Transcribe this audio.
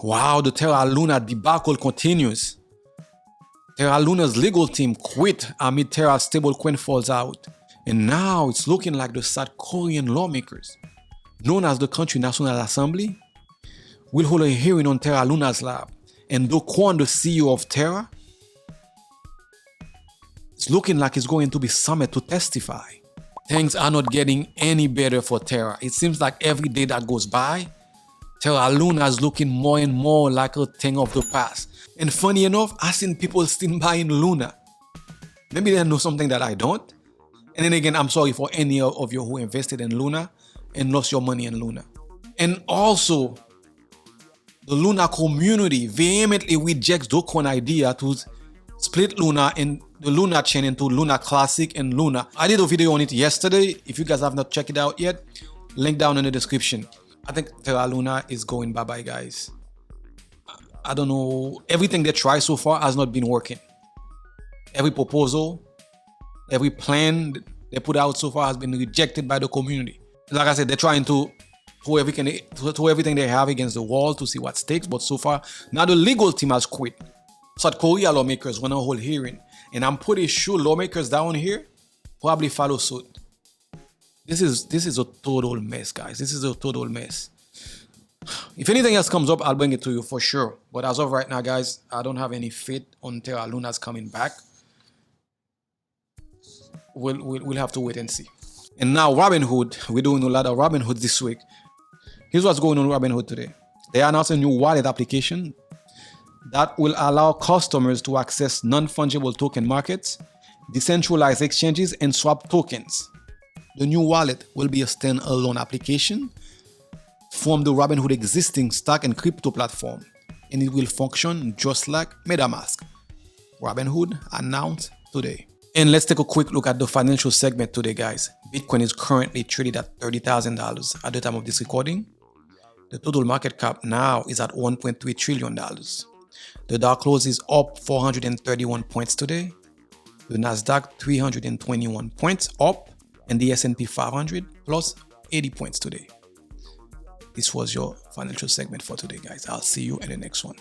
Wow, the Terra Luna debacle continues. Terra Luna's legal team quit amid Terra's stablecoin falls out. And now it's looking like the South Korean lawmakers, known as the Country National Assembly, will hold a hearing on Terra Luna's lab. And Do Kwon, the CEO of Terra, it's looking like it's going to be summoned to testify. Things are not getting any better for Terra. It seems like every day that goes by, Terra Luna is looking more and more like a thing of the past. And funny enough, I've seen people still buying Luna. Maybe they know something that I don't. And then again, I'm sorry for any of you who invested in Luna and lost your money in Luna. And also, the Luna community vehemently rejects Do Kwon idea to split Luna in the Luna chain into Luna Classic and Luna. I did a video on it yesterday. If you guys have not checked it out yet, link down in the description. I think Terra Luna is going bye-bye, guys. I don't know. Everything they tried so far has not been working. Every proposal, every plan they put out so far has been rejected by the community. Like I said, they're trying to throw everything they have against the wall to see what sticks. But so far, now the legal team has quit. South Korea lawmakers want to hold hearing. And I'm pretty sure lawmakers down here probably follow suit. This is a total mess, guys. This is a total mess. If anything else comes up, I'll bring it to you for sure. But as of right now, guys, I don't have any faith on Terra Luna's coming back. We'll have to wait and see. And now Robinhood, we're doing a lot of Robinhood this week. Here's what's going on with Robinhood today. They announced a new wallet application that will allow customers to access non-fungible token markets, decentralized exchanges, and swap tokens. The new wallet will be a standalone application from the Robinhood existing stock and crypto platform, and it will function just like MetaMask. Robinhood announced today. And let's take a quick look at the financial segment today, guys. Bitcoin is currently traded at $30,000 at the time of this recording. The total market cap now is at $1.3 trillion. The Dow close is up 431 points today. The Nasdaq 321 points up, and the S&P 500 plus 80 points today. This was your financial segment for today, guys. I'll see you in the next one.